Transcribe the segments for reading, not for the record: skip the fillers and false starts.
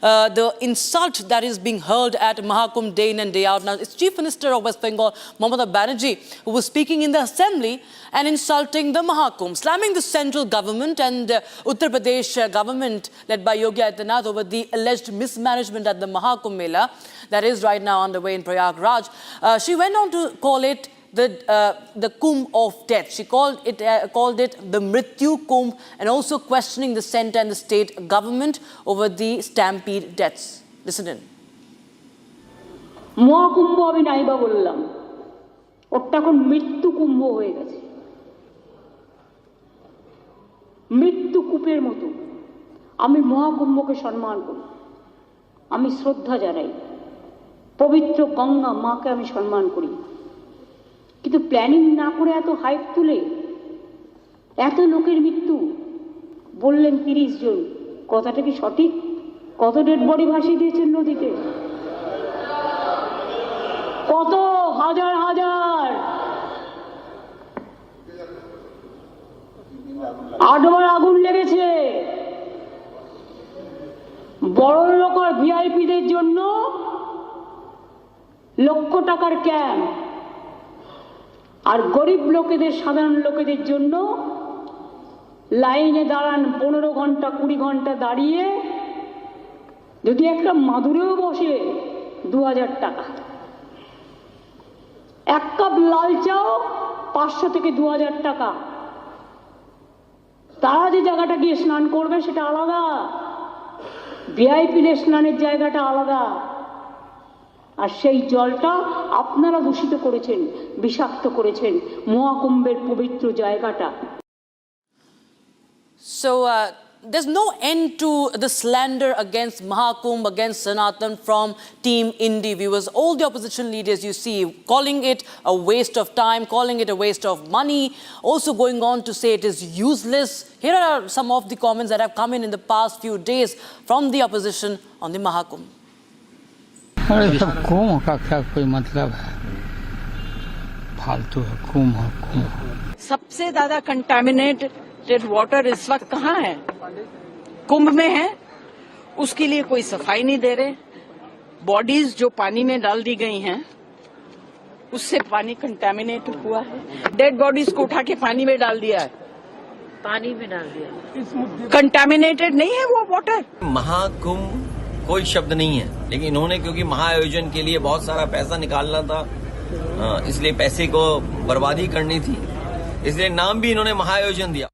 the insult that is being hurled at Mahakumbh day in and day out. Now, it's Chief Minister of West Bengal, Mamata Banerjee, who was speaking in the assembly and insulting the Mahakumbh, slamming the central government and Uttar Pradesh government led by Yogi Adityanath over the alleged mismanagement at the Mahakumbh Mela that is right now underway in Prayagraj. She went on to call it the Kumbh of death. She called it the Mrityu Kumbh, and also questioning the centre and the state government over the stampede deaths. Listen in. Maha Kumbh আমি নাইবা বললাম, ওটা এখন মৃত্যু কুম্ভ হয়ে গেছে, মৃত্যু কূপের মতো। আমি মহাকুম্ভকে সম্মান করি, আমি শ্রদ্ধা জানাই, পবিত্র গঙ্গা মাকে আমি সম্মান করি, কিন্তু প্ল্যানিং না করে এত হাইপ তুলে এত লোকের মৃত্যু বললেন ৩০ জন, কথাটা কি সঠিক? কত ডেড বডি ভাসিয়ে দিয়েছেন নদীতে? কত হাজার হাজার, ৮বার আগুন লেগেছে। বড় লোক আর ভিআইপিদের জন্য লক্ষ টাকার ক্যাম্প, আর গরিব লোকেদের, সাধারণ লোকেদের জন্য লাইনে দাঁড়ান ১৫ ঘন্টা ২০ ঘন্টা দাঁড়িয়ে, যদি একটা মাদুরেও বসে ২০০০ টাকা, এক কাপ লাল চাও ৫০০ থেকে ২০০০ টাকা। তারা যে জায়গাটা গিয়ে স্নান করবে সেটা আলাদা, ভিআইপিদের স্নানের জায়গাটা আলাদা, আর সেই জলটা আপনারা দূষিত করেছেন, বিষাক্ত করেছেন মহাকুম্ভের পবিত্র জায়গাটা। So there's no end to the slander against Mahakumbh, against Sanatan from Team Indie viewers. All the opposition leaders you see calling it a waste of time, calling it a waste of money, also going on to say it is useless. Here are some of the comments that have come in the past few days from the opposition on the Mahakumbh. अरे सब कुंभ का क्या कोई मतलब है, फालतू है कुंभ। सबसे ज्यादा कंटामिनेटेड वाटर इस वक्त कहाँ है? कुंभ में है। उसके लिए कोई सफाई नहीं दे रहे। बॉडीज जो पानी में डाल दी गई हैं उससे पानी कंटामिनेट हुआ है। डेड बॉडीज को उठा के पानी में डाल दिया है, पानी में डाल दिया, कंटामिनेटेड नहीं है वो वाटर। महाकुंभ कोई शब्द नहीं है, लेकिन इन्होंने क्योंकि महाआयोजन के लिए बहुत सारा पैसा निकालना था, इसलिए पैसे को बर्बादी करनी थी, इसलिए नाम भी इन्होंने महाआयोजन दिया।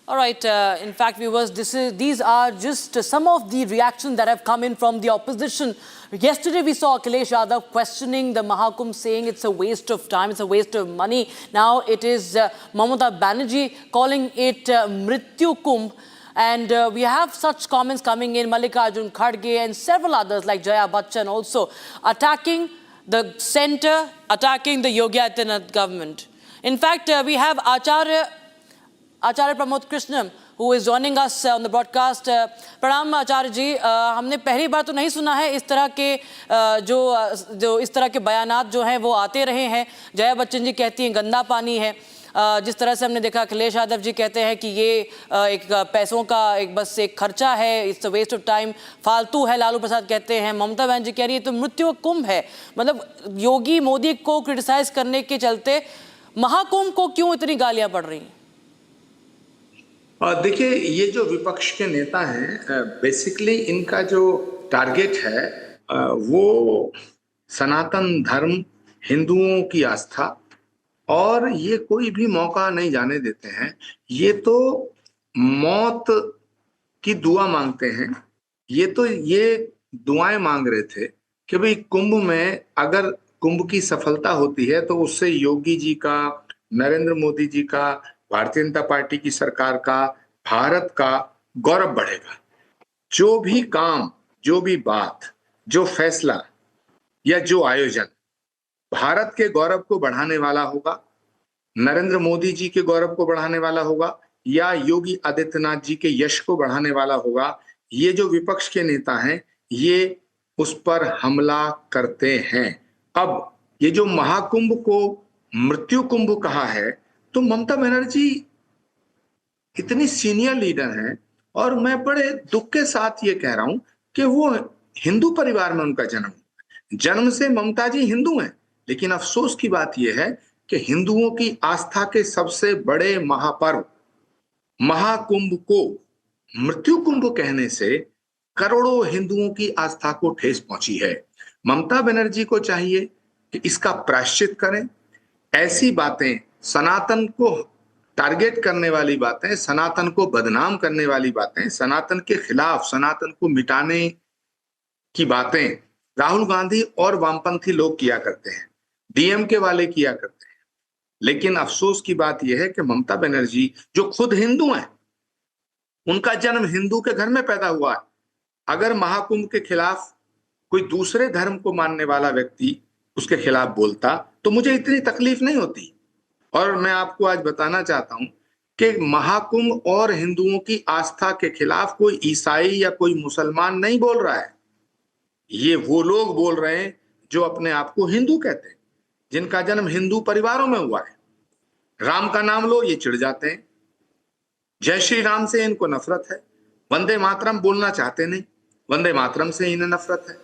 All right, in fact, viewers, these are just some of the reactions that have come in from the opposition. Yesterday, we saw Akhilesh Yadav questioning the Mahakumbh, saying it's a waste of time, it's a waste of money. Now it is Mamata Banerjee calling it Mrityu Kumbh. And we have such comments coming in, Mallikarjun Kharge and several others like Jaya Bachchan also attacking the centre, attacking the Yogi Adityanath government. In fact, we have Acharya Pramod Krishnam, who is joining us on the broadcast. Pranam Acharya ji, हमने पहली बार तो नहीं सुना है इस तरह के जो इस तरह के बयानात जो हैं वो आते रहे हैं। जया बच्चन जी कहती हैं गंदा पानी है, जिस तरह से हमने देखा अखिलेश यादव जी कहते हैं कि ये एक पैसों का बस एक खर्चा है, it's a waste of time, फालतू है। लालू प्रसाद कहते हैं, ममता बनर्जी कह रही है तो मृत्यु कुंभ है। मतलब योगी मोदी को क्रिटिसाइज करने के चलते महाकुंभ को क्यों इतनी गालियां पड़ रही हैं? देखिए, ये जो विपक्ष के नेता हैं, बेसिकली इनका जो टारगेट है वो सनातन धर्म, हिंदुओं की आस्था, और ये कोई भी मौका नहीं जाने देते हैं। ये तो मौत की दुआ मांगते हैं। ये दुआएं मांग रहे थे कि भाई कुंभ में अगर कुंभ की सफलता होती है तो उससे योगी जी का, नरेंद्र मोदी जी का, भारतीय जनता पार्टी की सरकार का, भारत का गौरव बढ़ेगा। जो भी काम, जो भी बात, जो फैसला या जो आयोजन भारत के गौरव को बढ़ाने वाला होगा, नरेंद्र मोदी जी के गौरव को बढ़ाने वाला होगा, या योगी आदित्यनाथ जी के यश को बढ़ाने वाला होगा, ये जो विपक्ष के नेता हैं ये उस पर हमला करते हैं। अब ये जो महाकुंभ को मृत्यु कुंभ कहा है, तो ममता बनर्जी इतनी सीनियर लीडर हैं और मैं बड़े दुख के साथ ये कह रहा हूं कि वो हिंदू परिवार में उनका जन्म से ममता जी हिंदू हैं, लेकिन अफसोस की बात यह है कि हिंदुओं की आस्था के सबसे बड़े महापर्व महाकुंभ को मृत्यु कुंभ कहने से करोड़ों हिंदुओं की आस्था को ठेस पहुंची है। ममता बनर्जी को चाहिए कि इसका प्रायश्चित करें। ऐसी बातें, सनातन को टारगेट करने वाली बातें, सनातन को बदनाम करने वाली बातें, सनातन के खिलाफ, सनातन को मिटाने की बातें राहुल गांधी और वामपंथी लोग किया करते हैं, डीएमके वाले किया करते हैं। लेकिन अफसोस की बात यह है कि ममता बनर्जी जो खुद हिंदू हैं, उनका जन्म हिंदू के घर में पैदा हुआ है, अगर महाकुंभ के खिलाफ कोई दूसरे धर्म को मानने वाला व्यक्ति उसके खिलाफ बोलता तो मुझे इतनी तकलीफ नहीं होती। और मैं आपको आज बताना चाहता हूं कि महाकुंभ और हिंदुओं की आस्था के खिलाफ कोई ईसाई या कोई मुसलमान नहीं बोल रहा है, ये वो लोग बोल रहे हैं जो अपने आप को हिंदू कहते हैं, जिनका जन्म हिंदू परिवारों में हुआ है। राम का नाम लो ये चिढ़ जाते हैं, जय श्री राम से इनको नफरत है, वंदे मातरम बोलना चाहते नहीं, वंदे मातरम से इन्हें नफरत है,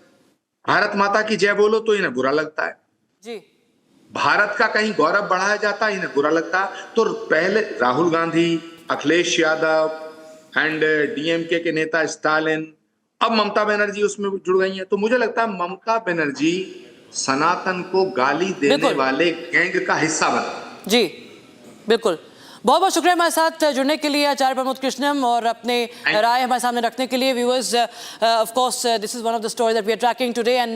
भारत माता की जय बोलो तो इन्हें बुरा लगता है जी, भारत का कहीं गौरव बढ़ाया जाता है इन्हें बुरा लगता है। तो पहले राहुल गांधी, अखिलेश यादव एंड डीएमके के नेता स्टालिन, अब ममता बनर्जी उसमें जुड़ गई है। तो मुझे लगता है ममता बनर्जी सनातन को गाली देने बिल्कुल। वाले गैंग का हिस्सा बना। जी बिल्कुल, बहुत बहुत शुक्रिया हमारे साथ जुड़ने के लिए आचार्य प्रमोद कृष्णम और अपने राय हमारे सामने रखने के लिए। Viewers, of course this is one of the story that we are tracking today and